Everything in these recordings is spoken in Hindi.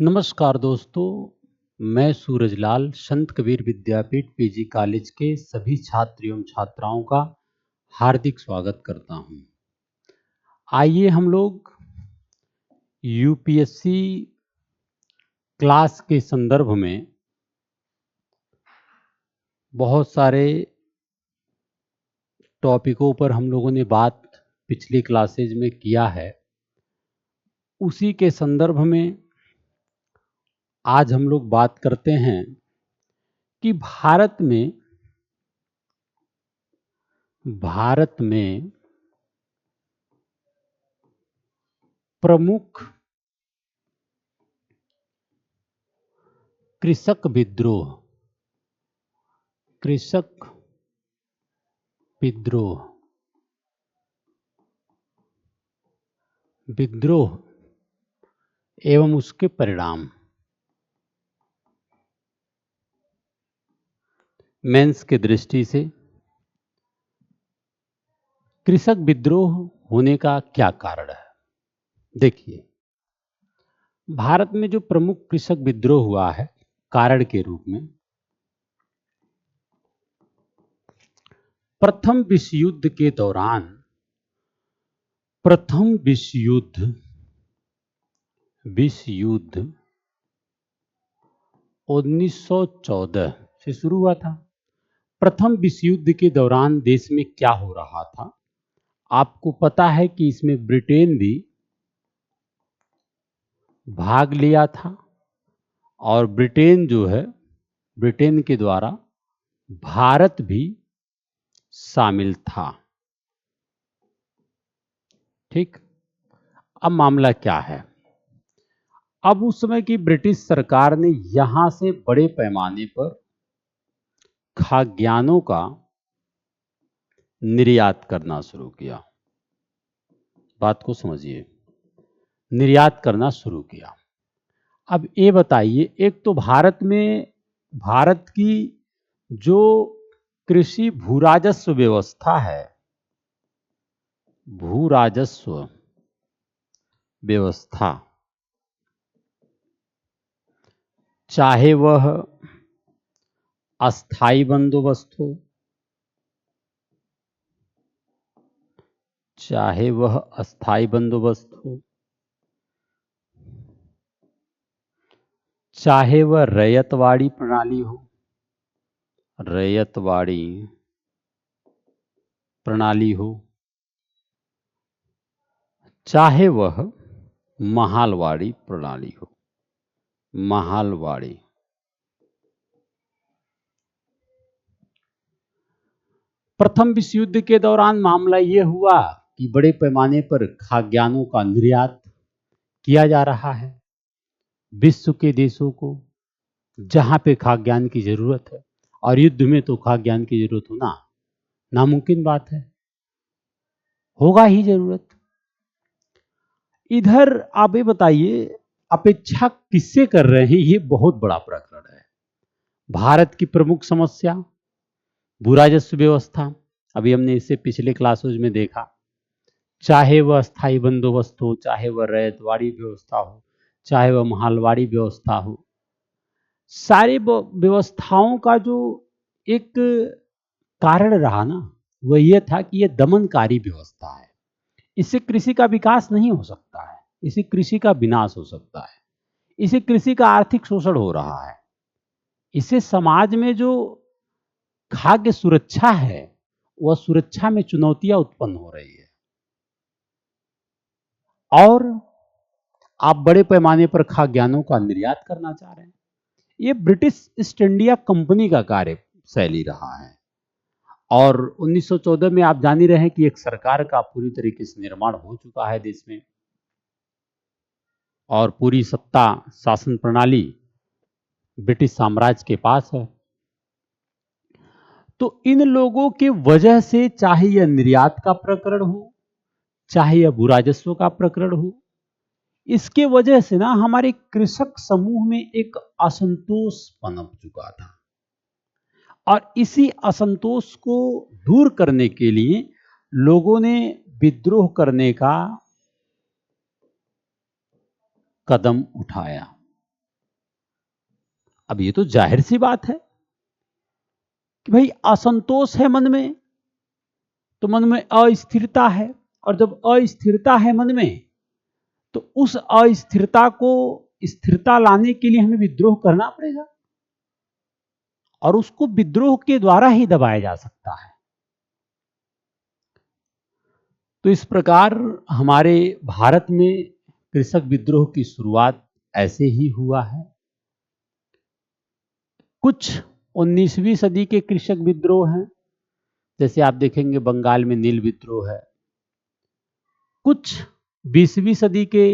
नमस्कार दोस्तों, मैं सूरजलाल संत कबीर विद्यापीठ पीजी कॉलेज के सभी छात्र एवं छात्राओं का हार्दिक स्वागत करता हूं। आइए हम लोग यूपीएससी क्लास के संदर्भ में बहुत सारे टॉपिकों पर हम लोगों ने बात पिछली क्लासेज में किया है। उसी के संदर्भ में आज हम लोग बात करते हैं कि भारत में प्रमुख कृषक विद्रोह एवं उसके परिणाम मेंस के दृष्टि से कृषक विद्रोह होने का क्या कारण है। देखिए, भारत में जो प्रमुख कृषक विद्रोह हुआ है कारण के रूप में, प्रथम विश्व युद्ध के दौरान 1914 से शुरू हुआ था। प्रथम विश्व युद्ध के दौरान देश में क्या हो रहा था, आपको पता है कि इसमें ब्रिटेन भी भाग लिया था और ब्रिटेन के द्वारा भारत भी शामिल था। ठीक, अब मामला क्या है। अब उस समय की ब्रिटिश सरकार ने यहां से बड़े पैमाने पर खाद्यान्नों का निर्यात करना शुरू किया। बात को समझिए, निर्यात करना शुरू किया। अब ये बताइए, एक तो भारत की जो कृषि भू राजस्व व्यवस्था, चाहे वह अस्थाई बंदोबस्त हो, चाहे वह रैयतवाड़ी प्रणाली हो, चाहे वह महालवाड़ी प्रणाली हो। प्रथम विश्व युद्ध के दौरान मामला यह हुआ कि बड़े पैमाने पर खाद्यान्नों का निर्यात किया जा रहा है विश्व के देशों को, जहां पे खाद्यान्न की जरूरत है। और युद्ध में तो खाद्यान्न की जरूरत होना नामुमकिन बात है, होगा ही जरूरत। इधर आप ये बताइए, अपेक्षा किससे कर रहे हैं, ये बहुत बड़ा प्रकरण है। भारत की प्रमुख समस्या भू राजस्व व्यवस्था, अभी हमने इसे पिछले क्लासेज में देखा। चाहे वह स्थायी बंदोबस्त हो, चाहे वह रैयतवाड़ी व्यवस्था हो, चाहे वह महालवाड़ी व्यवस्था हो, सारी व्यवस्थाओं का जो एक कारण रहा ना, वह यह था कि यह दमनकारी व्यवस्था है। इससे कृषि का विकास नहीं हो सकता है, इससे कृषि का विनाश हो सकता है, इससे कृषि का आर्थिक शोषण हो रहा है, इससे समाज में जो खाद्य सुरक्षा है वह सुरक्षा में चुनौतियां उत्पन्न हो रही है। और आप बड़े पैमाने पर खाद्यान्नों का निर्यात करना चाह रहे हैं। ये ब्रिटिश ईस्ट इंडिया कंपनी का कार्यशैली रहा है। और 1914 में आप जान ही रहे हैं कि एक सरकार का पूरी तरीके से निर्माण हो चुका है देश में, और पूरी सत्ता शासन प्रणाली ब्रिटिश साम्राज्य के पास है। तो इन लोगों की वजह से, चाहे यह निर्यात का प्रकरण हो, चाहे यह भू राजस्व का प्रकरण हो, इसके वजह से ना हमारे कृषक समूह में एक असंतोष पनप चुका था। और इसी असंतोष को दूर करने के लिए लोगों ने विद्रोह करने का कदम उठाया। अब ये तो जाहिर सी बात है कि भाई असंतोष है मन में, तो मन में अस्थिरता है, और जब अस्थिरता है मन में तो उस अस्थिरता को स्थिरता लाने के लिए हमें विद्रोह करना पड़ेगा, और उसको विद्रोह के द्वारा ही दबाया जा सकता है। तो इस प्रकार हमारे भारत में कृषक विद्रोह की शुरुआत ऐसे ही हुआ है। कुछ 19वीं सदी के कृषक विद्रोह हैं, जैसे आप देखेंगे बंगाल में नील विद्रोह है। कुछ 20वीं सदी के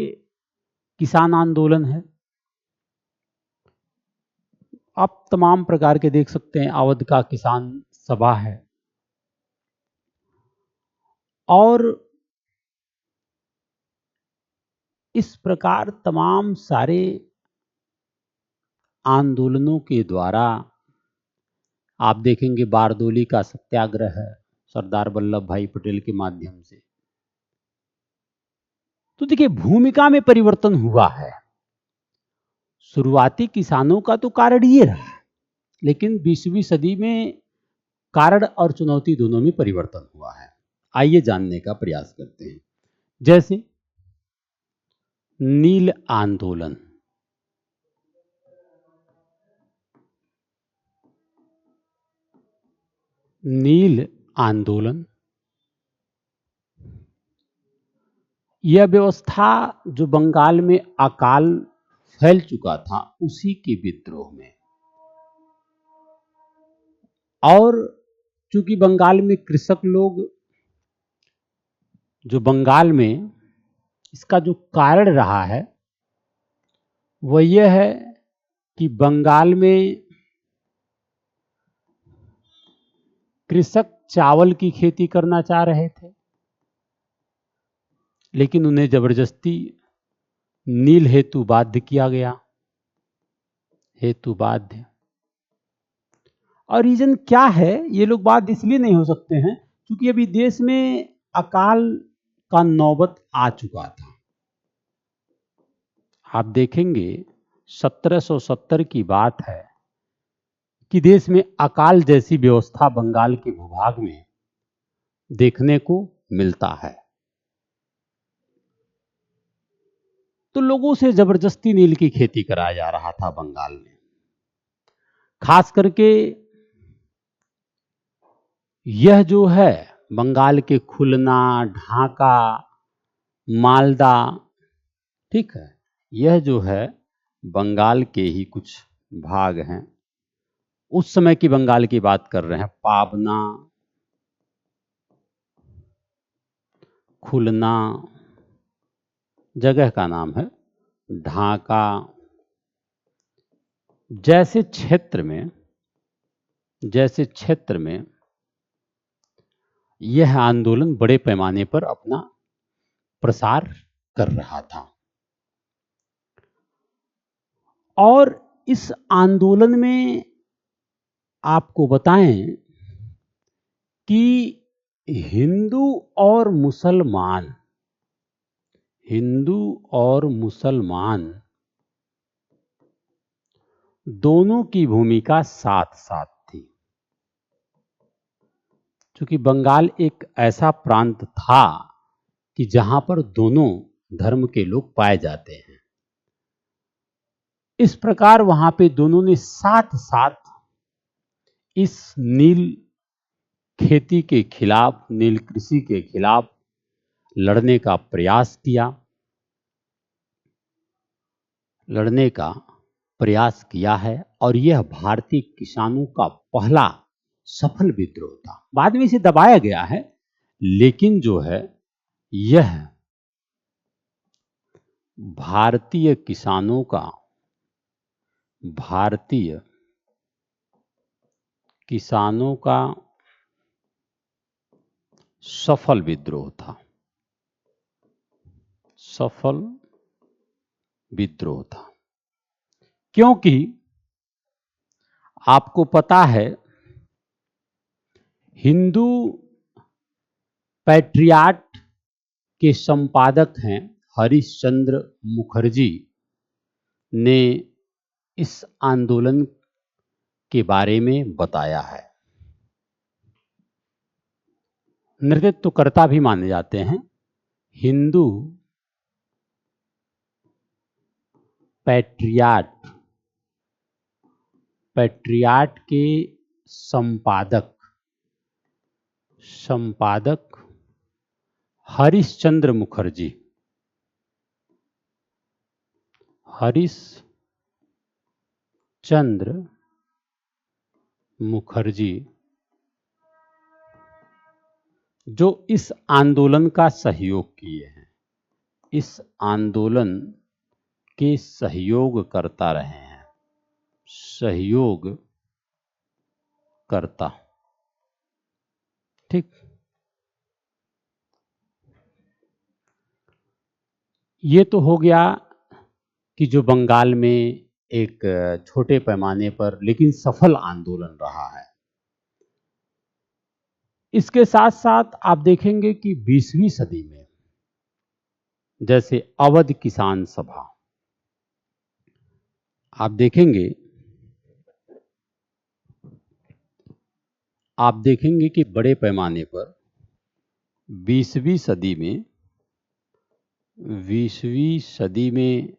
किसान आंदोलन है। आप तमाम प्रकार के देख सकते हैं, अवध का किसान सभा है, और इस प्रकार तमाम सारे आंदोलनों के द्वारा आप देखेंगे बारदोली का सत्याग्रह है सरदार वल्लभ भाई पटेल के माध्यम से। तो देखिए भूमिका में परिवर्तन हुआ है। शुरुआती किसानों का तो कारण ये रहा, लेकिन 20वीं सदी में कारण और चुनौती दोनों में परिवर्तन हुआ है। आइए जानने का प्रयास करते हैं। जैसे नील आंदोलन, नील आंदोलन यह व्यवस्था जो बंगाल में अकाल फैल चुका था उसी के विद्रोह में, और चूंकि बंगाल में कृषक लोग, जो बंगाल में इसका जो कारण रहा है वह यह है कि बंगाल में कृषक चावल की खेती करना चाह रहे थे, लेकिन उन्हें जबरदस्ती नील हेतु बाध्य किया गया, हेतु बाध्य। और रीजन क्या है, ये लोग बात इसलिए नहीं हो सकते हैं क्योंकि अभी देश में अकाल का नौबत आ चुका था। आप देखेंगे 1770 की बात है कि देश में अकाल जैसी व्यवस्था बंगाल के भूभाग में देखने को मिलता है। तो लोगों से जबरदस्ती नील की खेती कराया जा रहा था बंगाल में। खास करके यह जो है बंगाल के खुलना, ढाका, मालदा, ठीक है, यह जो है बंगाल के ही कुछ भाग हैं। उस समय की बंगाल की बात कर रहे हैं। पाबना, खुलना जगह का नाम है, ढाका जैसे क्षेत्र में यह आंदोलन बड़े पैमाने पर अपना प्रसार कर रहा था। और इस आंदोलन में आपको बताएं कि हिंदू और मुसलमान दोनों की भूमिका साथ साथ थी। क्योंकि बंगाल एक ऐसा प्रांत था कि जहां पर दोनों धर्म के लोग पाए जाते हैं। इस प्रकार वहां पे दोनों ने साथ साथ इस नील खेती के खिलाफ, नील कृषि के खिलाफ लड़ने का प्रयास किया है। और यह भारतीय किसानों का पहला सफल विद्रोह था। बाद में इसे दबाया गया है, लेकिन जो है यह भारतीय किसानों का सफल विद्रोह था, क्योंकि आपको पता है हिंदू पैट्रियाट के संपादक हैं हरिश्चंद्र मुखर्जी ने इस आंदोलन के बारे में बताया है। नेतृत्वकर्ता भी माने जाते हैं हिंदू पैट्रियाट के संपादक हरिश्चंद्र मुखर्जी जो इस आंदोलन का सहयोग किए हैं, इस आंदोलन के सहयोग करता रहे हैं, सहयोगकर्ता। ठीक, ये तो हो गया कि जो बंगाल में एक छोटे पैमाने पर लेकिन सफल आंदोलन रहा है। इसके साथ साथ आप देखेंगे कि 20वीं सदी में जैसे अवध किसान सभा, आप देखेंगे कि बड़े पैमाने पर 20वीं सदी में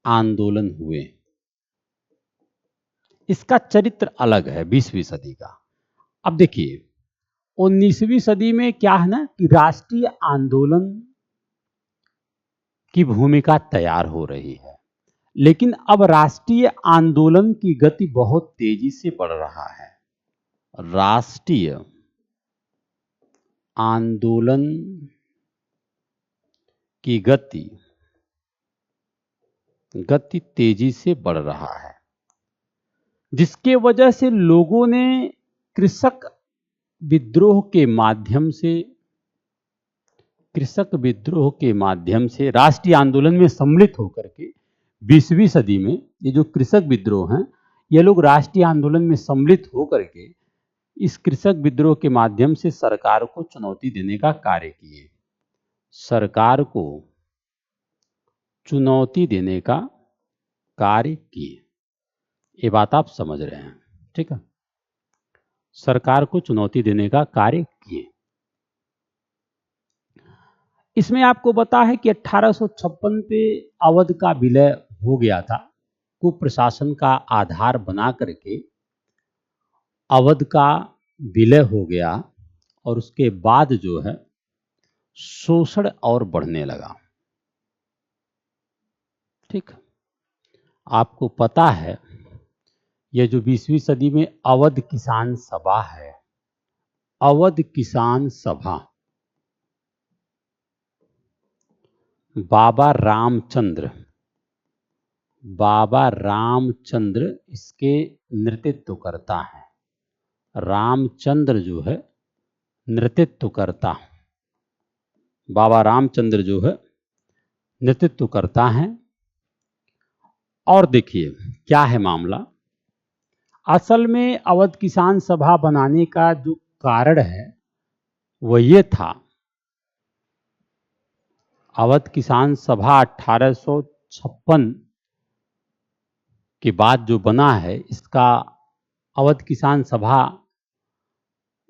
आंदोलन हुए। इसका चरित्र अलग है 20वीं सदी का। अब देखिए 19वीं सदी में क्या है ना कि राष्ट्रीय आंदोलन की भूमिका तैयार हो रही है, लेकिन अब राष्ट्रीय आंदोलन की गति बहुत तेजी से बढ़ रहा है। राष्ट्रीय आंदोलन की गति तेजी से बढ़ रहा है, जिसके वजह से लोगों ने कृषक विद्रोह के माध्यम से राष्ट्रीय आंदोलन में सम्मिलित होकर के 20वीं सदी में ये जो कृषक विद्रोह हैं, ये लोग राष्ट्रीय आंदोलन में सम्मिलित होकर के इस कृषक विद्रोह के माध्यम से सरकार को चुनौती देने का कार्य किए। सरकार को चुनौती देने का कार्य किए, ये बात आप समझ रहे हैं। ठीक है, सरकार को चुनौती देने का कार्य किए। इसमें आपको पता है कि 1856 पे अवध का विलय हो गया था। कुप्रशासन का आधार बना करके अवध का विलय हो गया और उसके बाद जो है शोषण और बढ़ने लगा। ठीक, आपको पता है यह जो 20वीं सदी में अवध किसान सभा है, अवध किसान सभा बाबा रामचंद्र इसके नेतृत्व करता है। रामचंद्र जो है नेतृत्व करता, बाबा रामचंद्र जो है नेतृत्व करता है। और देखिए क्या है मामला, असल में अवध किसान सभा बनाने का जो कारण है वह ये था, अवध किसान सभा 1856 के बाद जो बना है, इसका अवध किसान सभा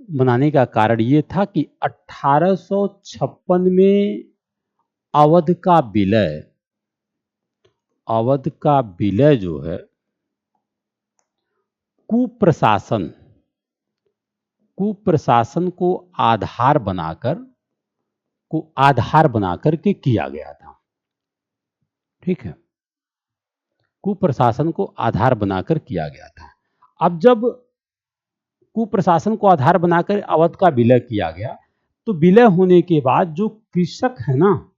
बनाने का कारण ये था कि 1856 में अवध का विलय जो है कुप्रशासन को आधार बनाकर के किया गया था। ठीक है, कुप्रशासन को आधार बनाकर किया गया था। अब जब कुप्रशासन को आधार बनाकर अवध का विलय किया गया, तो विलय होने के बाद जो कृषक है ना,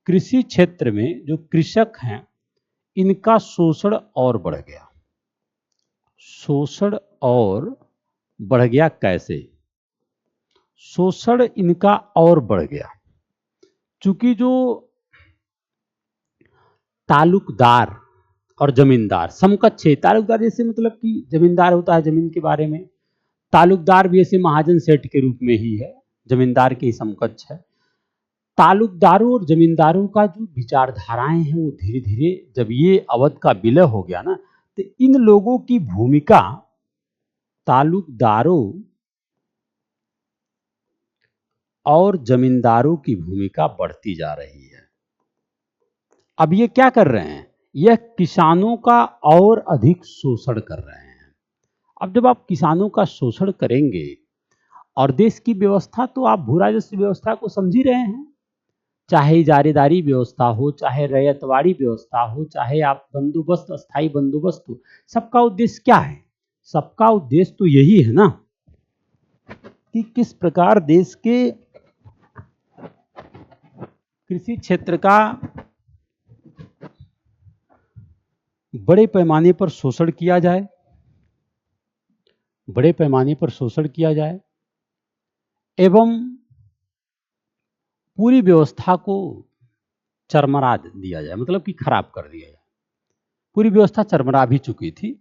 कृषि क्षेत्र में जो कृषक हैं, इनका शोषण और बढ़ गया। शोषण और बढ़ गया कैसे? शोषण इनका और बढ़ गया चूंकि जो तालुकदार और जमींदार समकक्ष है। तालुकदार जैसे मतलब कि जमींदार होता है जमीन के बारे में, तालुकदार भी ऐसे महाजन सेठ के रूप में ही है, जमींदार के समकक्ष है। तालुकदारों और जमींदारों का जो विचारधाराएं हैं वो धीरे धीरे जब ये अवध का विलय हो गया ना, तो इन लोगों की भूमिका तालुकदारों और जमींदारों की भूमिका बढ़ती जा रही है। अब ये क्या कर रहे हैं, यह किसानों का और अधिक शोषण कर रहे हैं। अब जब आप किसानों का शोषण करेंगे, और देश की व्यवस्था तो आप भू राजस्व व्यवस्था को समझ ही रहे हैं, चाहे इजारेदारी व्यवस्था हो, चाहे रैयतवाड़ी व्यवस्था हो, चाहे आप बंदोबस्त अस्थायी बंदोबस्त हो, सबका उद्देश्य क्या है? सबका उद्देश्य तो यही है ना कि किस प्रकार देश के कृषि क्षेत्र का बड़े पैमाने पर शोषण किया जाए, बड़े पैमाने पर शोषण किया जाए एवं पूरी व्यवस्था को चरमरा दिया जाए, मतलब कि खराब कर दिया जाए। पूरी व्यवस्था चरमरा भी चुकी थी।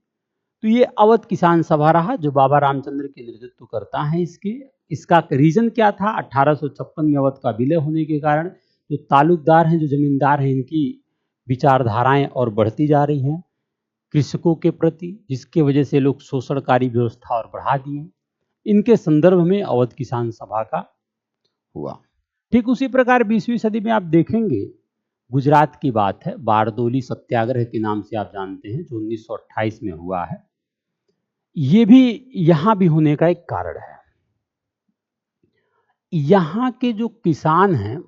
तो ये अवध किसान सभा रहा जो बाबा रामचंद्र के नेतृत्व करता है। इसका रीजन क्या था? 1856 में अवध का विलय होने के कारण जो तालुकदार हैं, जो जमींदार हैं, इनकी विचारधाराएं और बढ़ती जा रही हैं कृषकों के प्रति, जिसके वजह से लोग शोषणकारी व्यवस्था और बढ़ा दिए। इनके संदर्भ में अवध किसान सभा का हुआ। ठीक उसी प्रकार 20वीं सदी में आप देखेंगे, गुजरात की बात है, बारदोली सत्याग्रह के नाम से आप जानते हैं, जो 1928 में हुआ है। ये भी यहां भी होने का एक कारण है। यहां के जो किसान हैं,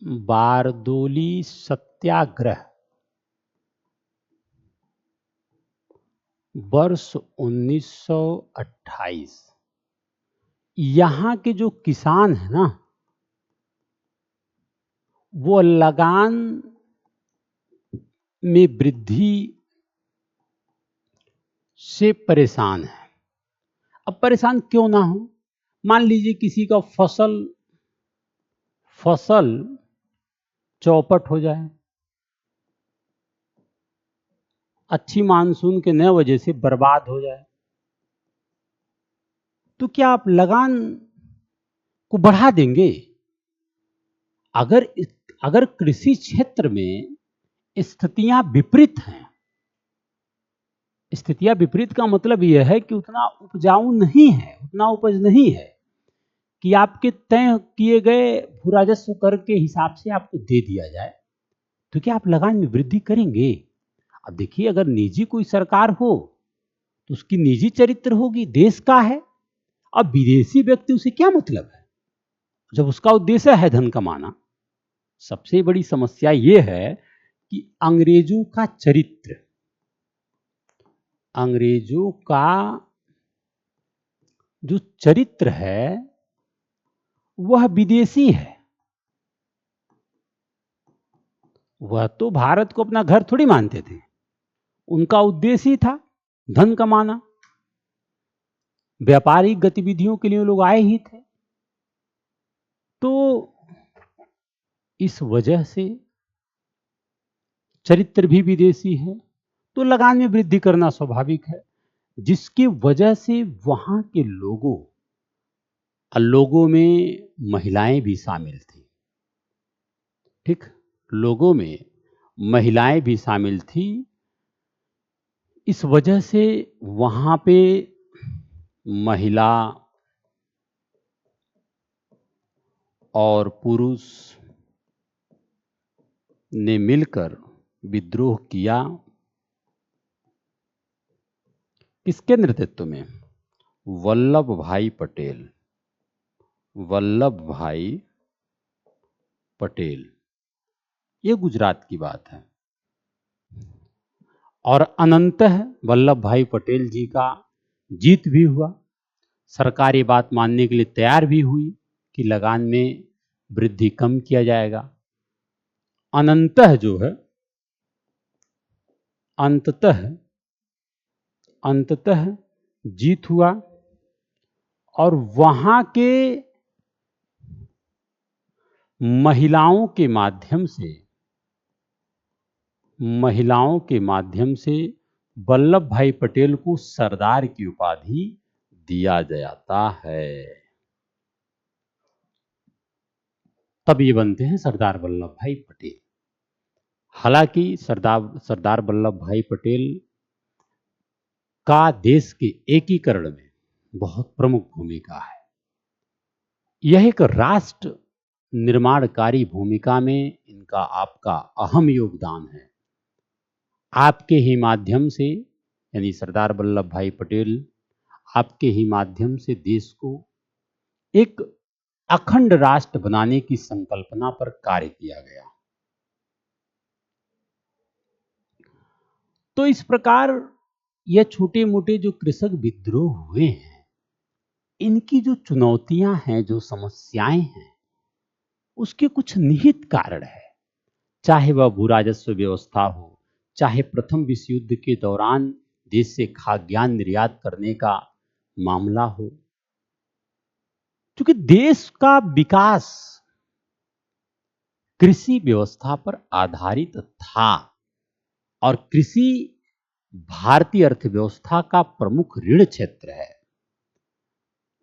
बारदोली सत्याग्रह वर्ष 1928, यहां के जो किसान हैं ना, वो लगान में वृद्धि से परेशान है। अब परेशान क्यों ना हो? मान लीजिए किसी का फसल चौपट हो जाए, अच्छी मानसून के न वजह से बर्बाद हो जाए, तो क्या आप लगान को बढ़ा देंगे? अगर कृषि क्षेत्र में स्थितियां विपरीत हैं, स्थितियां विपरीत का मतलब यह है कि उतना उपजाऊ नहीं है, उतना उपज नहीं है कि आपके तय किए गए भू राजस्व कर के हिसाब से आपको दे दिया जाए, तो क्या आप लगान में वृद्धि करेंगे? अब देखिए, अगर निजी कोई सरकार हो तो उसकी निजी चरित्र होगी, देश का है। अब विदेशी व्यक्ति, उसे क्या मतलब है जब उसका उद्देश्य है धन कमाना? सबसे बड़ी समस्या यह है कि अंग्रेजों का चरित्र, अंग्रेजों का जो चरित्र है वह विदेशी है। वह तो भारत को अपना घर थोड़ी मानते थे, उनका उद्देश्य ही था धन कमाना, व्यापारिक गतिविधियों के लिए लोग आए ही थे। तो इस वजह से चरित्र भी विदेशी है, तो लगान में वृद्धि करना स्वाभाविक है, जिसकी वजह से वहां के लोगों में महिलाएं भी शामिल थी। ठीक, लोगों में महिलाएं भी शामिल थी। इस वजह से वहां पे महिला और पुरुष ने मिलकर विद्रोह किया। किसके नेतृत्व में? वल्लभ भाई पटेल, वल्लभ भाई पटेल। ये गुजरात की बात है। और अनंतः वल्लभ भाई पटेल जी का जीत भी हुआ। सरकार ये बात मानने के लिए तैयार भी हुई कि लगान में वृद्धि कम किया जाएगा। अनंतः जो है, अंततः जीत हुआ और वहां के महिलाओं के माध्यम से वल्लभ भाई पटेल को सरदार की उपाधि दिया जाता है। तब ये बनते हैं सरदार वल्लभ भाई पटेल। हालांकि सरदार वल्लभ भाई पटेल का देश के एकीकरण में बहुत प्रमुख भूमिका है। यह एक राष्ट्र निर्माणकारी भूमिका में इनका आपका अहम योगदान है। आपके ही माध्यम से, यानी सरदार वल्लभ भाई पटेल, आपके ही माध्यम से देश को एक अखंड राष्ट्र बनाने की संकल्पना पर कार्य किया गया। तो इस प्रकार यह छोटे मोटे जो कृषक विद्रोह हुए हैं, इनकी जो चुनौतियां हैं, जो समस्याएं हैं, उसके कुछ निहित कारण है। चाहे वह भू राजस्व व्यवस्था हो, चाहे प्रथम विश्व युद्ध के दौरान देश से खाद्यान्न निर्यात करने का मामला हो, क्योंकि देश का विकास कृषि व्यवस्था पर आधारित था और कृषि भारतीय अर्थव्यवस्था का प्रमुख ऋण क्षेत्र है।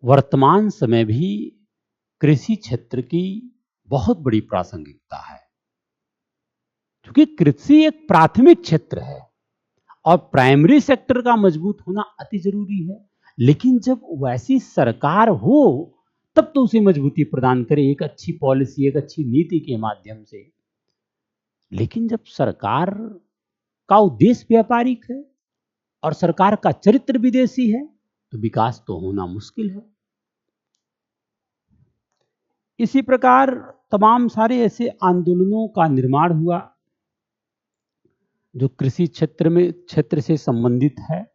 वर्तमान समय भी कृषि क्षेत्र की बहुत बड़ी प्रासंगिकता है, क्योंकि कृषि एक प्राथमिक क्षेत्र है और प्राइमरी सेक्टर का मजबूत होना अति जरूरी है। लेकिन जब वैसी सरकार हो तब तो उसे मजबूती प्रदान करे एक अच्छी पॉलिसी, एक अच्छी नीति के माध्यम से। लेकिन जब सरकार का उद्देश्य व्यापारिक है और सरकार का चरित्र विदेशी है, तो विकास तो होना मुश्किल है। इसी प्रकार तमाम सारे ऐसे आंदोलनों का निर्माण हुआ जो कृषि क्षेत्र से संबंधित है,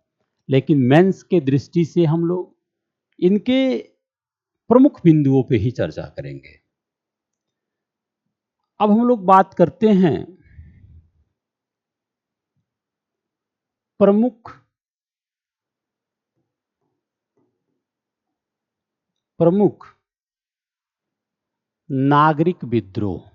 लेकिन मेंस के दृष्टि से हम लोग इनके प्रमुख बिंदुओं पे ही चर्चा करेंगे। अब हम लोग बात करते हैं प्रमुख नागरिक विद्रोह।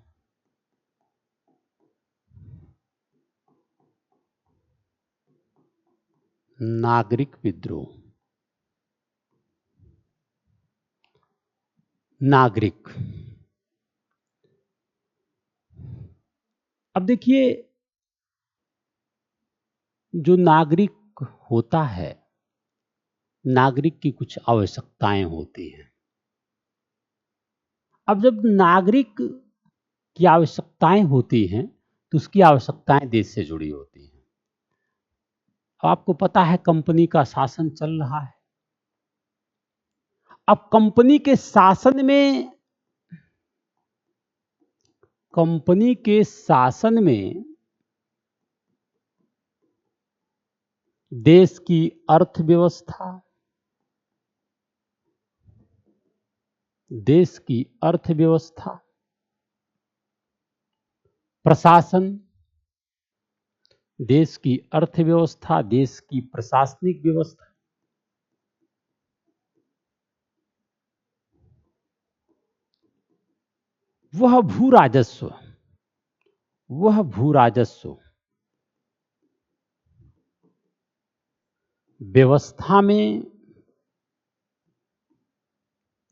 नागरिक विद्रोह, नागरिक। अब देखिए, जो नागरिक होता है, नागरिक की कुछ आवश्यकताएं होती हैं। अब जब नागरिक की आवश्यकताएं होती हैं तो उसकी आवश्यकताएं देश से जुड़ी होती हैं। आपको पता है कंपनी का शासन चल रहा है। अब कंपनी के शासन में देश की अर्थव्यवस्था, प्रशासन, देश की अर्थव्यवस्था, देश की प्रशासनिक व्यवस्था, वह भू राजस्व व्यवस्था में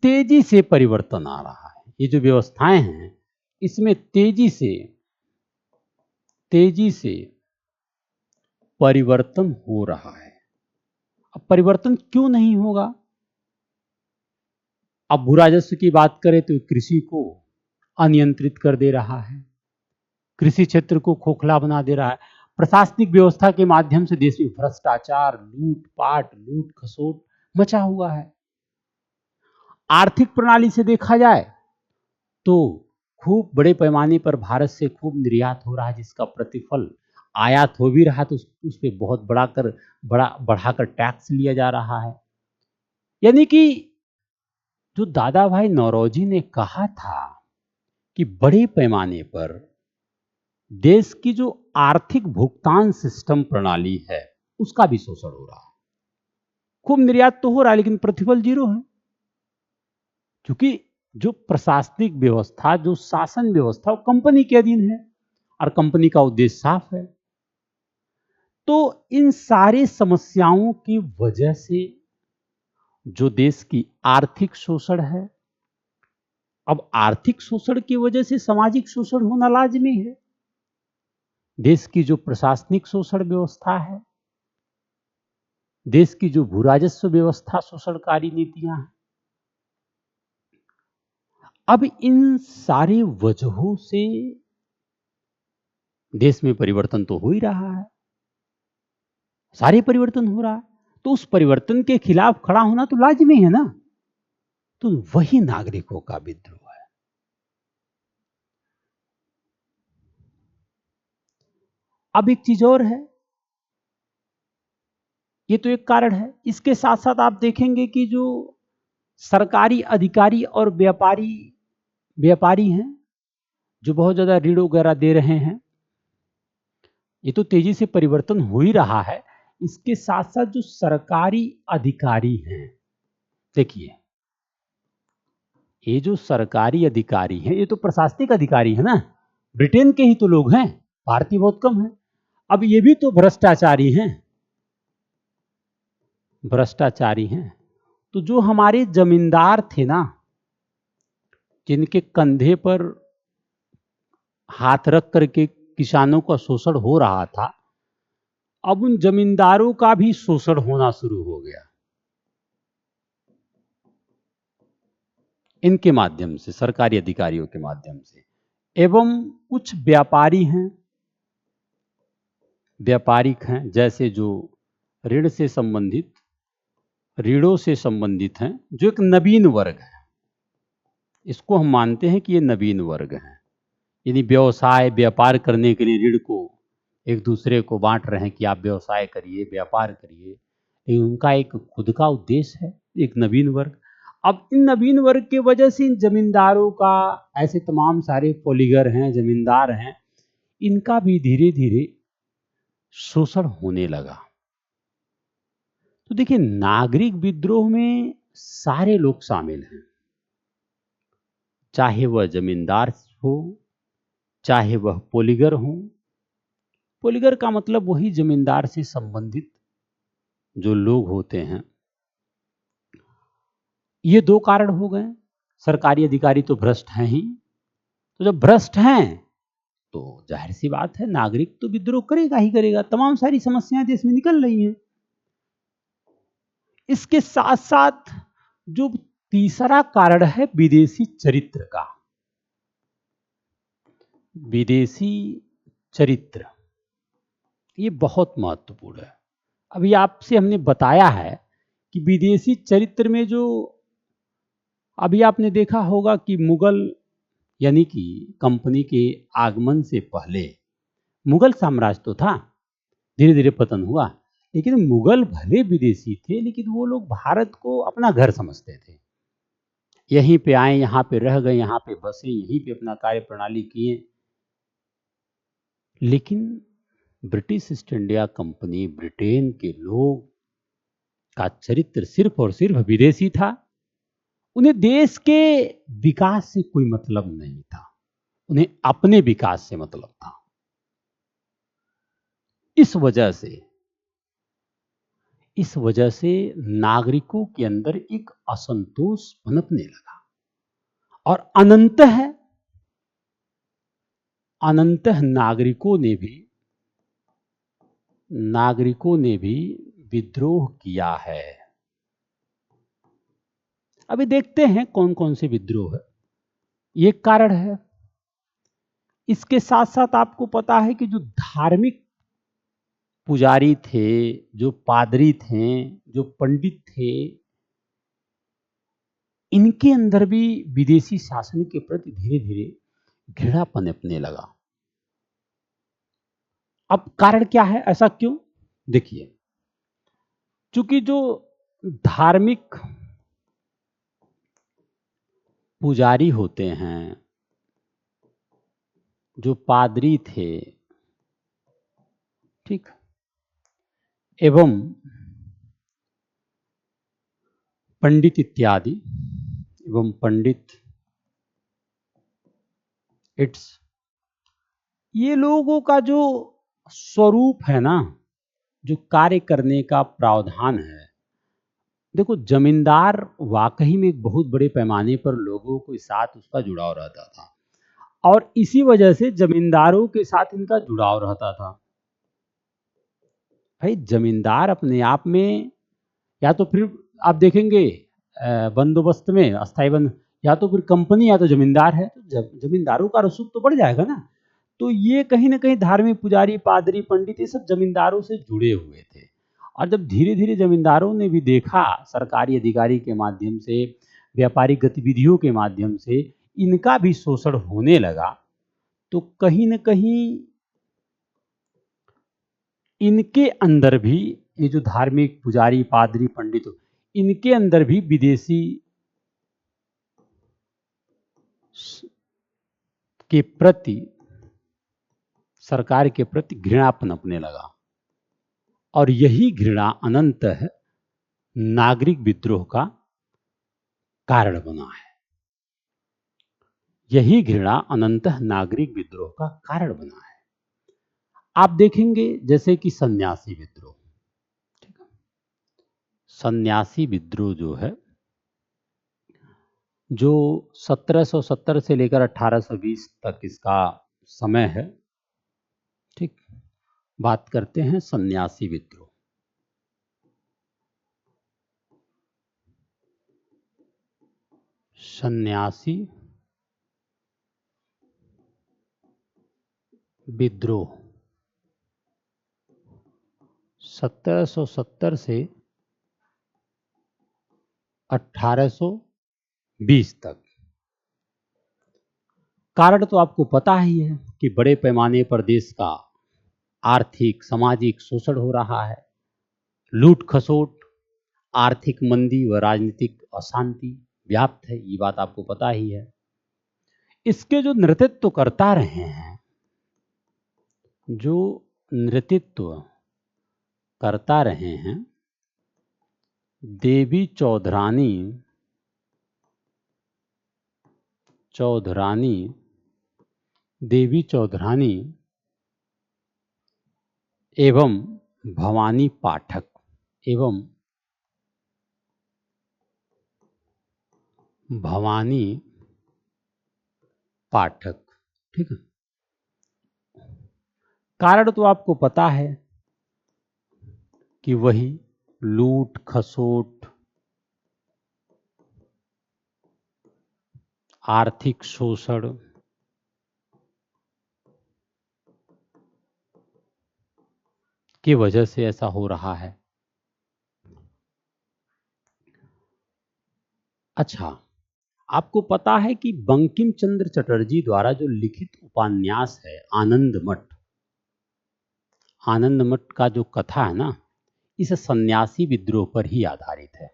तेजी से परिवर्तन आ रहा है। ये जो व्यवस्थाएं हैं, इसमें तेजी से परिवर्तन हो रहा है। अब परिवर्तन क्यों नहीं होगा? अब भू राजस्व की बात करें तो कृषि को अनियंत्रित कर दे रहा है, कृषि क्षेत्र को खोखला बना दे रहा है। प्रशासनिक व्यवस्था के माध्यम से देश में भ्रष्टाचार, लूटपाट, लूट खसोट मचा हुआ है। आर्थिक प्रणाली से देखा जाए तो खूब बड़े पैमाने पर भारत से खूब निर्यात हो रहा है, जिसका प्रतिफल आयात हो भी रहा तो उस पर बहुत बढ़ाकर टैक्स लिया जा रहा है। यानी कि जो दादा भाई नौरोजी ने कहा था कि बड़े पैमाने पर देश की जो आर्थिक भुगतान सिस्टम प्रणाली है उसका भी शोषण हो रहा है। खूब निर्यात तो हो रहा है लेकिन प्रतिफल जीरो है, क्योंकि जो प्रशासनिक व्यवस्था, जो शासन व्यवस्था, वो कंपनी के अधीन है और कंपनी का उद्देश्य साफ है। तो इन सारी समस्याओं की वजह से जो देश की आर्थिक शोषण है, अब आर्थिक शोषण की वजह से सामाजिक शोषण होना लाजमी है। देश की जो प्रशासनिक शोषण व्यवस्था है, देश की जो भू राजस्व व्यवस्था शोषणकारी नीतियां हैं, अब इन सारी वजहों से देश में परिवर्तन तो हो ही रहा है, सारे परिवर्तन हो रहा है, तो उस परिवर्तन के खिलाफ खड़ा होना तो लाजमी है ना। तो वही नागरिकों का विद्रोह है। अब एक चीज और है, ये तो एक कारण है, इसके साथ साथ आप देखेंगे कि जो सरकारी अधिकारी और व्यापारी हैं, जो बहुत ज्यादा ऋण वगैरह दे रहे हैं, ये तो तेजी से परिवर्तन हो ही रहा है। इसके साथ साथ जो सरकारी अधिकारी हैं, देखिए ये जो सरकारी अधिकारी हैं, ये तो प्रशासनिक अधिकारी है ना, ब्रिटेन के ही तो लोग हैं, भारतीय बहुत कम है। अब ये भी तो भ्रष्टाचारी हैं, भ्रष्टाचारी हैं। तो जो हमारे जमींदार थे ना, जिनके कंधे पर हाथ रख करके किसानों का शोषण हो रहा था, अब उन जमींदारों का भी शोषण होना शुरू हो गया इनके माध्यम से, सरकारी अधिकारियों के माध्यम से। एवं कुछ व्यापारी हैं, व्यापारिक हैं, जैसे जो ऋण से संबंधित, ऋणों से संबंधित हैं, जो एक नवीन वर्ग है, इसको हम मानते हैं कि ये नवीन वर्ग है, यानी व्यवसाय व्यापार करने के लिए ऋण को एक दूसरे को बांट रहे हैं कि आप व्यवसाय करिए, व्यापार करिए, लेकिन उनका एक खुद का उद्देश्य है, एक नवीन वर्ग। अब इन नवीन वर्ग की वजह से इन जमींदारों का, ऐसे तमाम सारे पोलीगर हैं, जमींदार हैं, इनका भी धीरे धीरे शोषण होने लगा। तो देखिए, नागरिक विद्रोह में सारे लोग शामिल हैं, चाहे वह जमींदार हो, चाहे वह पोलीगर हो। पोलीगर का मतलब वही जमींदार से संबंधित जो लोग होते हैं। ये दो कारण हो गए, सरकारी अधिकारी तो भ्रष्ट हैं ही, तो जब भ्रष्ट हैं तो जाहिर सी बात है, नागरिक तो विद्रोह करेगा ही करेगा, तमाम सारी समस्याएं देश में निकल रही हैं। इसके साथ साथ जो तीसरा कारण है विदेशी चरित्र का, विदेशी चरित्र, ये बहुत महत्वपूर्ण है। अभी आपसे हमने बताया है कि विदेशी चरित्र में जो, अभी आपने देखा होगा कि मुगल यानी कि कंपनी के आगमन से पहले मुगल साम्राज्य तो था, धीरे धीरे पतन हुआ, लेकिन मुगल भले विदेशी थे, लेकिन वो लोग भारत को अपना घर समझते थे। यहीं पे आए, यहाँ पे रह गए, यहाँ पे बसे, यहीं पे अपना कार्य प्रणाली किए। लेकिन British east India company, Britain के लोग का चरित्र सिर्फ और सिर्फ विदेशी था। उन्हें देश के विकास से कोई मतलब नहीं था, उन्हें अपने विकास से मतलब था। इस वजह से नागरिकों के अंदर एक असंतोष पनपने लगा, और अनंतः नागरिकों ने भी विद्रोह किया है। अभी देखते हैं कौन कौन से विद्रोह है, ये कारण है। इसके साथ साथ आपको पता है कि जो धार्मिक पुजारी थे, जो पादरी थे, जो पंडित थे, इनके अंदर भी विदेशी शासन के प्रति धीरे धीरे घृणा पनपने लगा। अब कारण क्या है, ऐसा क्यों? देखिए, चूंकि जो धार्मिक पुजारी होते हैं, जो पादरी थे, ठीक, एवं पंडित इत्यादि, एवं पंडित इट्स, ये लोगों का जो स्वरूप है ना, जो कार्य करने का प्रावधान है, देखो, जमींदार वाकई में एक बहुत बड़े पैमाने पर लोगों के साथ उसका जुड़ाव रहता था, और इसी वजह से जमींदारों के साथ इनका जुड़ाव रहता था। भाई, जमींदार अपने आप में, या तो फिर आप देखेंगे बंदोबस्त में अस्थाई बंद, या तो फिर कंपनी या तो जमींदार है, तो जमींदारों का रसूख तो बढ़ जाएगा ना। तो ये कहीं ना कहीं धार्मिक पुजारी, पादरी, पंडित, ये सब जमींदारों से जुड़े हुए थे। और जब धीरे धीरे जमींदारों ने भी देखा सरकारी अधिकारी के माध्यम से, व्यापारिक गतिविधियों के माध्यम से इनका भी शोषण होने लगा, तो कहीं न कहीं इनके अंदर भी, ये जो धार्मिक पुजारी, पादरी, पंडित, इनके अंदर भी विदेशी के प्रति, सरकार के प्रति घृणा पनपने लगा। और यही घृणा अनंतः नागरिक विद्रोह का कारण बना है। यही घृणा अनंतः नागरिक विद्रोह का कारण बना है। आप देखेंगे जैसे कि सन्यासी विद्रोह, ठीक है, सन्यासी विद्रोह जो है, जो 1770 से लेकर 1820 तक इसका समय है, ठीक। बात करते हैं सन्यासी विद्रोह। सन्यासी विद्रोह 1770 से 1820 तक। कारण तो आपको पता ही है कि बड़े पैमाने पर देश का आर्थिक, सामाजिक शोषण हो रहा है, लूट खसोट, आर्थिक मंदी व राजनीतिक अशांति व्याप्त है, ये बात आपको पता ही है। इसके जो नेतृत्व करता रहे हैं, जो नेतृत्व करता रहे हैं, देवी चौधरानी देवी चौधरानी एवं भवानी पाठक एवं भवानी पाठक, ठीक है। कारण तो आपको पता है कि वही लूट खसोट, आर्थिक शोषण, की वजह से ऐसा हो रहा है। अच्छा, आपको पता है कि बंकिम चंद्र चटर्जी द्वारा जो लिखित उपन्यास है आनंद मठ का जो कथा है ना, इस सन्यासी विद्रोह पर ही आधारित है।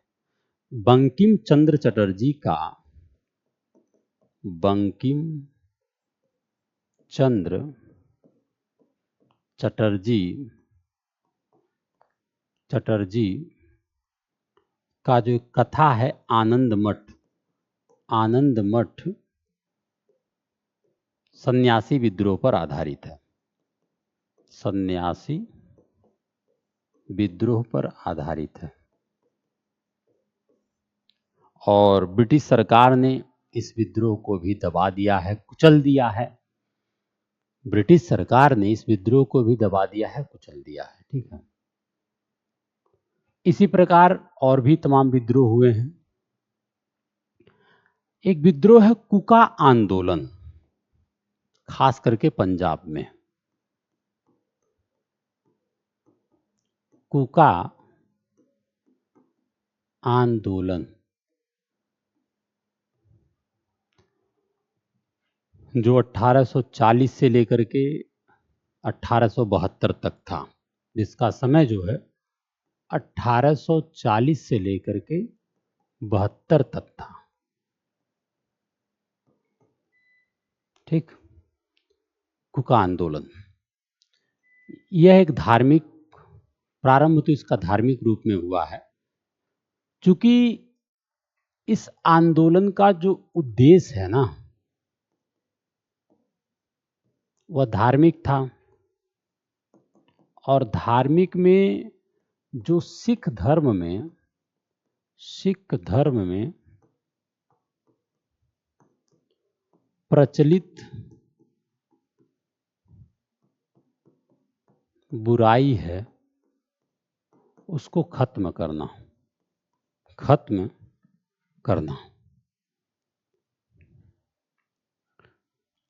बंकिम चंद्र चटर्जी का, बंकिम चंद्र चटर्जी का जो कथा है आनंद मठ सन्यासी विद्रोह पर आधारित है। सन्यासी विद्रोह पर आधारित है। और ब्रिटिश सरकार ने इस विद्रोह को भी दबा दिया है, कुचल दिया है। ब्रिटिश सरकार ने इस विद्रोह को भी दबा दिया है, कुचल दिया है, ठीक है। इसी प्रकार और भी तमाम विद्रोह हुए हैं। एक विद्रोह है कुका आंदोलन, खास करके पंजाब में। कुका आंदोलन जो 1840 से लेकर के 1872 तक था, जिसका समय जो है 1840 से लेकर के 72 तक था, ठीक। कुका आंदोलन यह एक धार्मिक, प्रारंभ तो इसका धार्मिक रूप में हुआ है, क्योंकि इस आंदोलन का जो उद्देश्य है ना, वह धार्मिक था। और धार्मिक में जो सिख धर्म में सिख धर्म में प्रचलित बुराई है उसको खत्म करना, खत्म करना।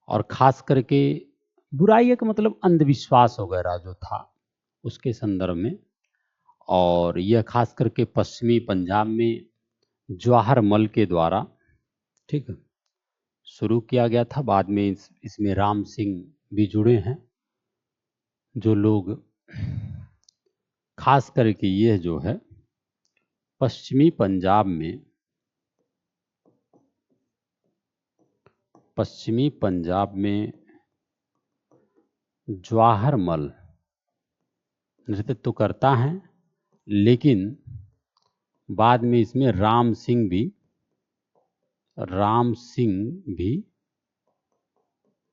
और खास करके बुराई का मतलब अंधविश्वास वगैरह जो था उसके संदर्भ में। और यह खास करके पश्चिमी पंजाब में जवाहर मल के द्वारा, ठीक है, शुरू किया गया था। बाद में इसमें राम सिंह भी जुड़े हैं। जो लोग खास करके यह जो है पश्चिमी पंजाब में जवाहर मल नेतृत्व करता है, लेकिन बाद में इसमें राम सिंह भी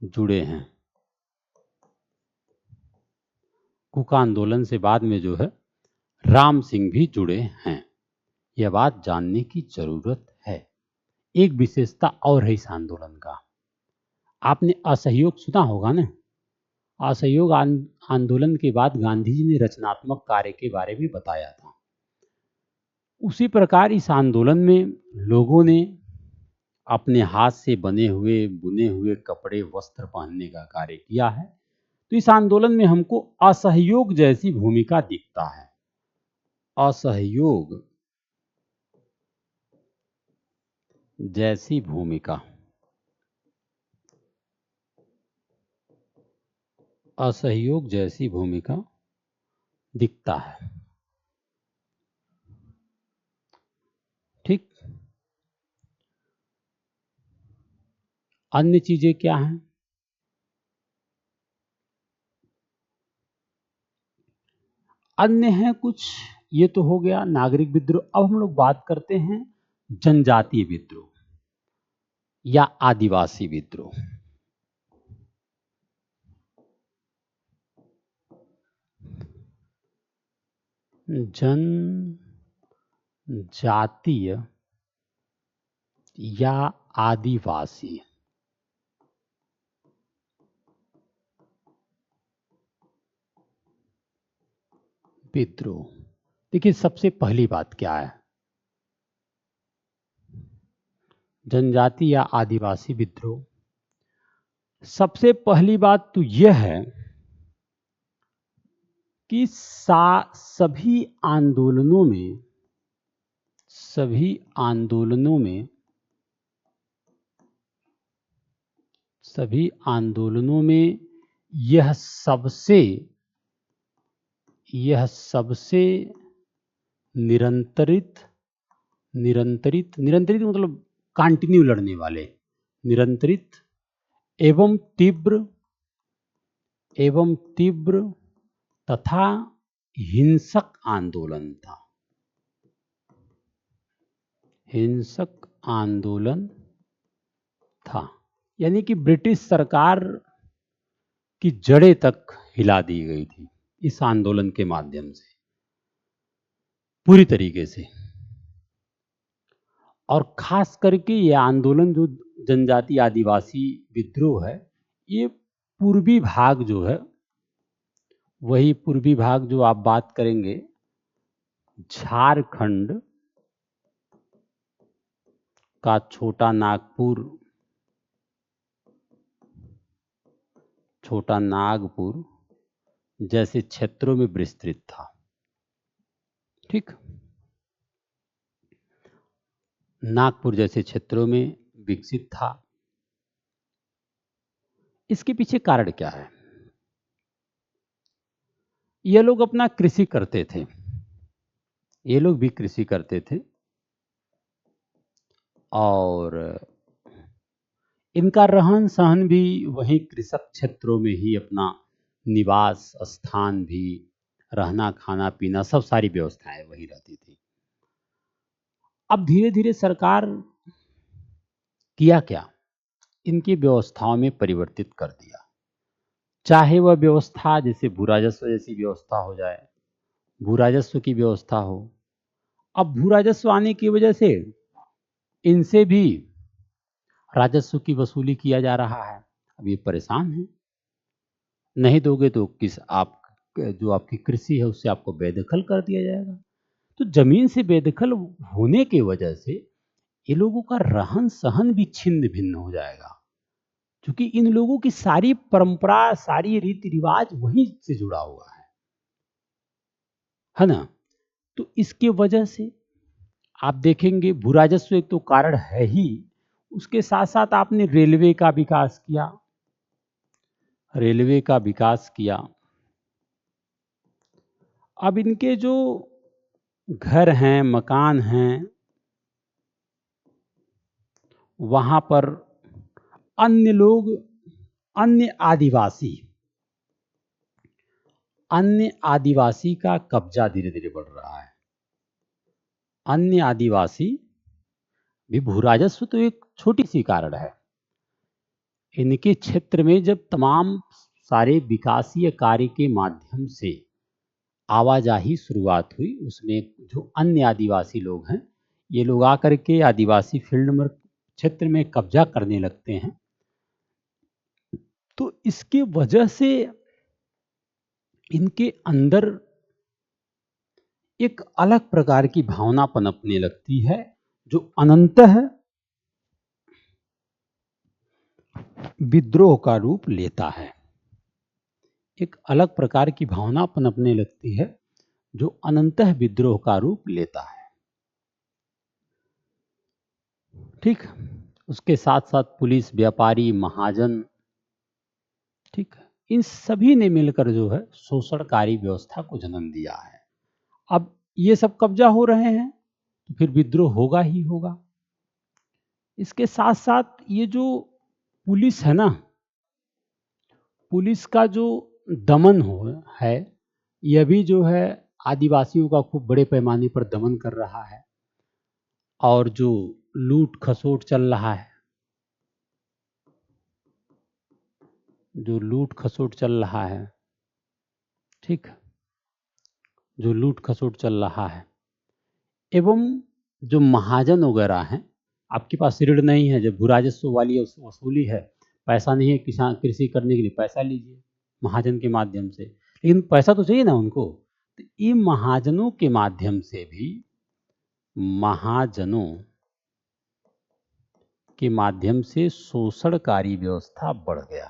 जुड़े हैं। कुका आंदोलन से बाद में जो है राम सिंह भी जुड़े हैं। यह बात जानने की जरूरत है। एक विशेषता और है इस आंदोलन का, आपने असहयोग सुना होगा ना। असहयोग आंदोलन के बाद गांधी जी ने रचनात्मक कार्य के बारे में बताया था। उसी प्रकार इस आंदोलन में लोगों ने अपने हाथ से बने हुए बुने हुए कपड़े वस्त्र पहनने का कार्य किया है। तो इस आंदोलन में हमको असहयोग जैसी भूमिका दिखता है। असहयोग जैसी भूमिका, असहयोग जैसी भूमिका दिखता है। ठीक, अन्य चीजें क्या हैं? अन्य हैं कुछ, ये तो हो गया नागरिक विद्रोह। अब हम लोग बात करते हैं जनजातीय विद्रोह या आदिवासी विद्रोह। जनजातीय या आदिवासी विद्रोह। देखिए, सबसे पहली बात क्या है? जनजाति या आदिवासी विद्रोह, सबसे पहली बात तो यह है कि सभी आंदोलनों में यह सबसे निरंतरित मतलब कंटिन्यू लड़ने वाले, निरंतरित एवं तीव्र तथा हिंसक आंदोलन था। हिंसक आंदोलन था, यानी कि ब्रिटिश सरकार की जड़ें तक हिला दी गई थी इस आंदोलन के माध्यम से, पूरी तरीके से। और खास करके ये आंदोलन जो जनजाति आदिवासी विद्रोह है, ये पूर्वी भाग जो है, वही पूर्वी भाग जो आप बात करेंगे झारखंड का छोटा नागपुर जैसे क्षेत्रों में विस्तृत था। ठीक, नागपुर जैसे क्षेत्रों में विकसित था। इसके पीछे कारण क्या है? ये लोग अपना कृषि करते थे, ये लोग भी कृषि करते थे, और इनका रहन सहन भी वही कृषक क्षेत्रों में ही, अपना निवास स्थान भी, रहना खाना पीना सब सारी व्यवस्थाएं वही रहती थी। अब धीरे धीरे सरकार किया क्या, इनकी व्यवस्थाओं में परिवर्तित कर दिया। चाहे वह व्यवस्था जैसे भू राजस्व जैसी व्यवस्था हो जाए, भू राजस्व की व्यवस्था हो, अब भू राजस्व आने की वजह से इनसे भी राजस्व की वसूली किया जा रहा है। अब ये परेशान है, नहीं दोगे तो किस आप जो आपकी कृषि है उससे आपको बेदखल कर दिया जाएगा। तो जमीन से बेदखल होने की वजह से ये लोगों का रहन सहन भी छिन्न भिन्न हो जाएगा, क्योंकि इन लोगों की सारी परंपरा, सारी रीति रिवाज वहीं से जुड़ा हुआ है ना। तो इसके वजह से आप देखेंगे भू राजस्व एक तो कारण है ही, उसके साथ साथ आपने रेलवे का विकास किया, रेलवे का विकास किया। अब इनके जो घर हैं, मकान हैं, वहां पर अन्य लोग, अन्य आदिवासी का कब्जा धीरे धीरे बढ़ रहा है। अन्य आदिवासी भी भू राजस्व तो एक छोटी सी कारण है। इनके क्षेत्र में जब तमाम सारे विकासीय कार्य के माध्यम से आवाजाही शुरुआत हुई, उसमें जो अन्य आदिवासी लोग हैं, ये लोग आकर के आदिवासी फील्ड में क्षेत्र में कब्जा करने लगते हैं। तो इसके वजह से इनके अंदर एक अलग प्रकार की भावना पनपने लगती है, जो अनंतः विद्रोह का रूप लेता है। एक अलग प्रकार की भावना पनपने लगती है, जो अनंतः विद्रोह का रूप लेता है। ठीक, उसके साथ साथ पुलिस, व्यापारी, महाजन, ठीक, इन सभी ने मिलकर जो है शोषणकारी व्यवस्था को जन्म दिया है। अब ये सब कब्जा हो रहे हैं तो फिर विद्रोह होगा ही होगा। इसके साथ साथ ये जो पुलिस है ना, पुलिस का जो दमन है, यह भी जो है आदिवासियों का खूब बड़े पैमाने पर दमन कर रहा है। और जो लूट खसोट चल रहा है, जो लूट खसोट चल रहा है, ठीक, जो लूट खसोट चल रहा है, एवं जो महाजन वगैरह हैं, आपके पास ऋण नहीं है, जब भू राजस्व वाली वसूली है, पैसा नहीं है किसान कृषि करने के लिए, पैसा लीजिए महाजन के माध्यम से, लेकिन पैसा तो चाहिए ना उनको। तो ये महाजनों के माध्यम से भी, महाजनों के माध्यम से शोषणकारी व्यवस्था बढ़ गया,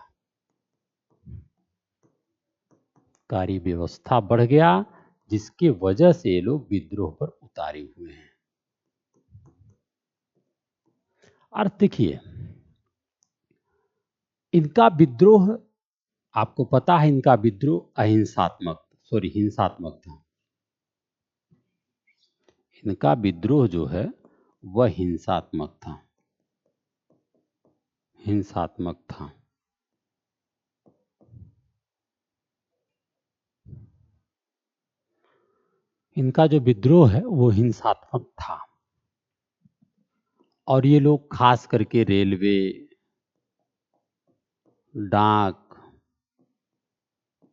कारी व्यवस्था बढ़ गया, जिसके वजह से ये लोग विद्रोह पर उतारे हुए हैं। और देखिए, इनका विद्रोह, आपको पता है इनका विद्रोह हिंसात्मक था। इनका विद्रोह जो है वह हिंसात्मक था, हिंसात्मक था। इनका जो विद्रोह है वो हिंसात्मक था। और ये लोग खास करके रेलवे, डाक,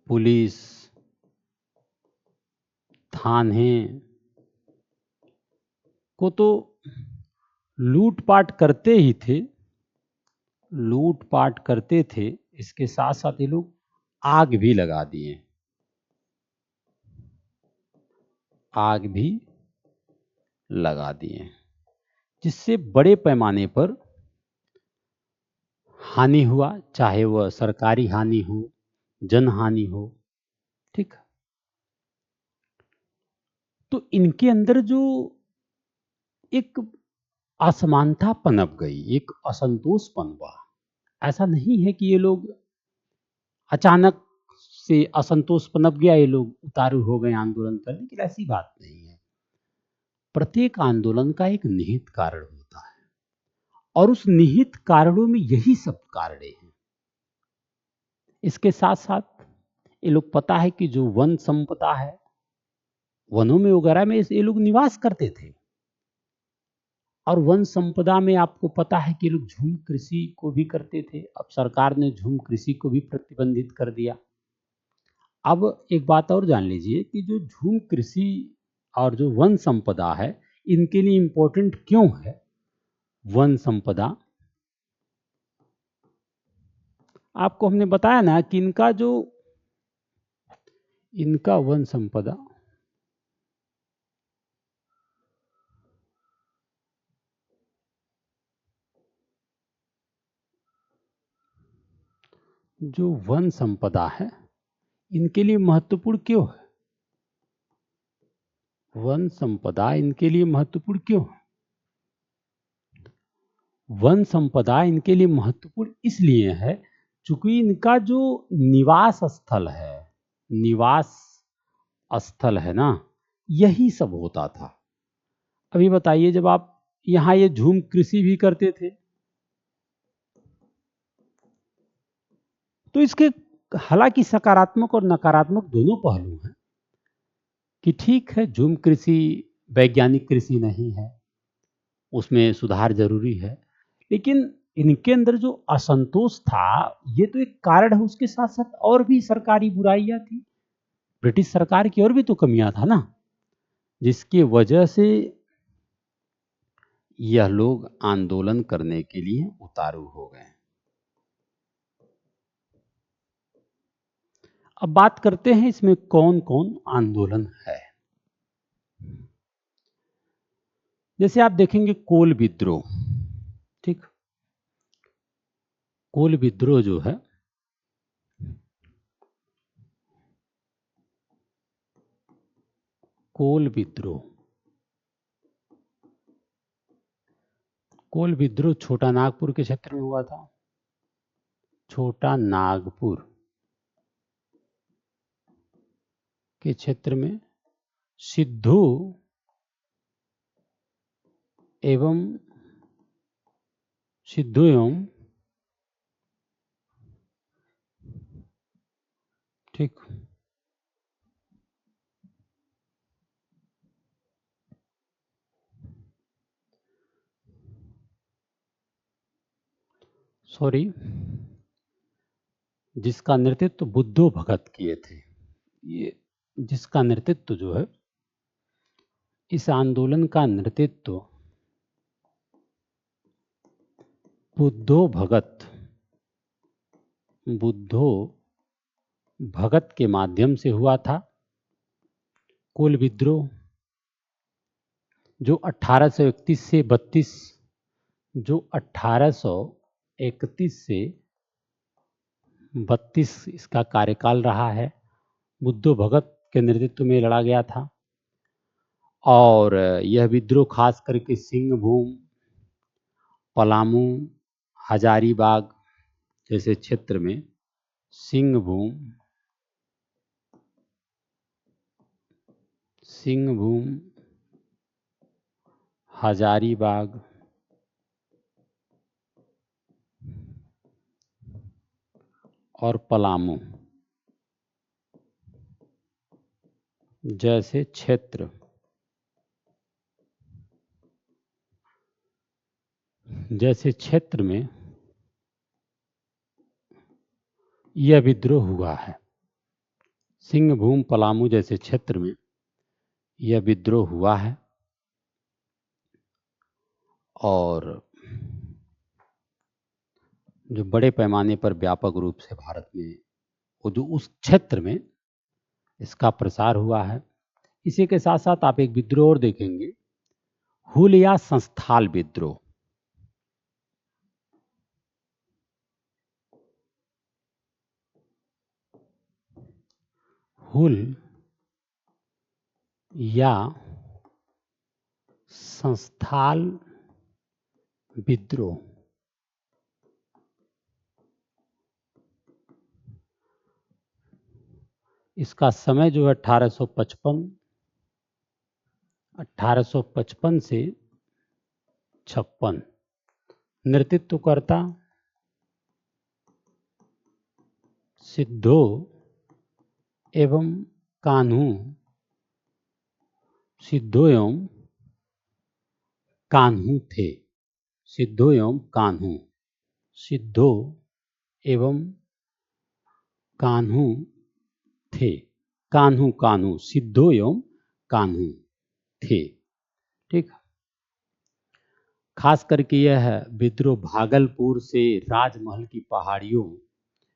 पुलिस, थाने को तो लूटपाट करते ही थे, लूटपाट करते थे। इसके साथ साथ ये लोग आग भी लगा दिए, आग भी लगा दिए, जिससे बड़े पैमाने पर हानि हुआ, चाहे वह सरकारी हानि हो, जन हानि हो, ठीक। तो इनके अंदर जो एक असमानता पनप गई, एक असंतोष पनपा। ऐसा नहीं है कि ये लोग अचानक से असंतोष पनप गया, ये लोग उतारू हो गए आंदोलन करने की, ऐसी बात नहीं है। प्रत्येक आंदोलन का एक निहित कारण होता है, और उस निहित कारणों में यही सब कारण हैं। इसके साथ साथ ये लोग, पता है कि जो वन संपदा है, वनों में वगैरह में ये लोग निवास करते थे, और वन संपदा में आपको पता है कि लोग झूम कृषि को भी करते थे। अब सरकार ने झूम कृषि को भी प्रतिबंधित कर दिया। अब एक बात और जान लीजिए कि जो झूम कृषि और जो वन संपदा है, इनके लिए इंपॉर्टेंट क्यों है वन संपदा? आपको हमने बताया ना कि इनका वन संपदा जो वन संपदा है इनके लिए महत्वपूर्ण क्यों है? वन संपदा इनके लिए महत्वपूर्ण क्यों है? वन संपदा इनके लिए महत्वपूर्ण इसलिए है क्योंकि इनका जो निवास स्थल है ना, यही सब होता था। अभी बताइए, जब आप यहाँ ये झूम कृषि भी करते थे तो इसके हालांकि सकारात्मक और नकारात्मक दोनों पहलू हैं कि ठीक है, झूम कृषि वैज्ञानिक कृषि नहीं है, उसमें सुधार जरूरी है, लेकिन इनके अंदर जो असंतोष था ये तो एक कारण है, उसके साथ साथ और भी सरकारी बुराइयां थी, ब्रिटिश सरकार की और भी तो कमियां था ना, जिसकी वजह से यह लोग आंदोलन करने के लिए उतारू हो गए। अब बात करते हैं इसमें कौन कौन आंदोलन है। जैसे आप देखेंगे कोल विद्रोह, ठीक, कोल विद्रोह जो है कोल विद्रोह कोल विद्रोह छोटा नागपुर के क्षेत्र में हुआ था। छोटा नागपुर के क्षेत्र में सिद्धू एवं ठीक, सॉरी, जिसका नेतृत्व बुद्धो भगत किए थे, ये जिसका नेतृत्व जो है, इस आंदोलन का नेतृत्व बुद्धो भगत के माध्यम से हुआ था। कोल विद्रोह जो 1831 से 32 जो 1831 से 32 इसका कार्यकाल रहा है, बुद्धो भगत के नेतृत्व में लड़ा गया था। और यह विद्रोह खास करके सिंहभूम, पलामू, हजारीबाग जैसे क्षेत्र में, सिंहभूम, हजारीबाग और पलामू जैसे क्षेत्र में यह विद्रोह हुआ है। सिंहभूम, पलामू जैसे क्षेत्र में यह विद्रोह हुआ है और जो बड़े पैमाने पर व्यापक रूप से भारत में, वो जो उस क्षेत्र में इसका प्रसार हुआ है। इसी के साथ साथ आप एक विद्रोह और देखेंगे, हुल या संस्थाल विद्रोह। हुल या संस्थाल विद्रोह, इसका समय जो है 1855 से 56। नेतृत्वकर्ता सिद्धो एवं कान्हू, सिद्धो एवं कान्हू थे। सिद्धो एवं कान्हू, सिद्धो एवं कान्हू थे। कान्हू, सिद्धो एवं कान्हू। थे। ठीक, खास करके यह विद्रोह भागलपुर से राजमहल की पहाड़ियों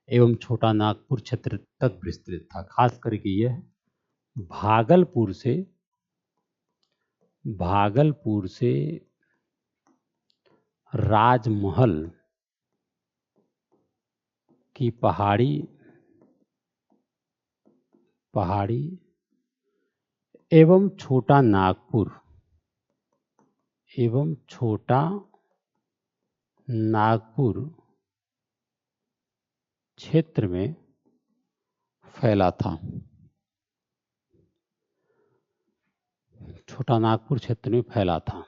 एवं छोटा नागपुर क्षेत्र तक विस्तृत था। खास करके यह भागलपुर से राजमहल की पहाड़ी एवं छोटा नागपुर क्षेत्र में फैला था। छोटा नागपुर क्षेत्र में फैला था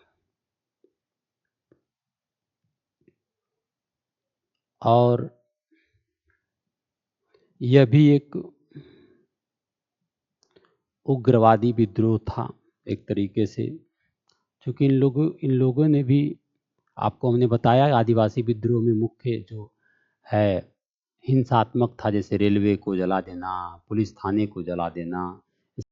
और यह भी एक उग्रवादी विद्रोह था एक तरीके से, क्योंकि इन लोगों ने भी, आपको हमने बताया, आदिवासी विद्रोह में मुख्य जो है हिंसात्मक था, जैसे रेलवे को जला देना, पुलिस थाने को जला देना,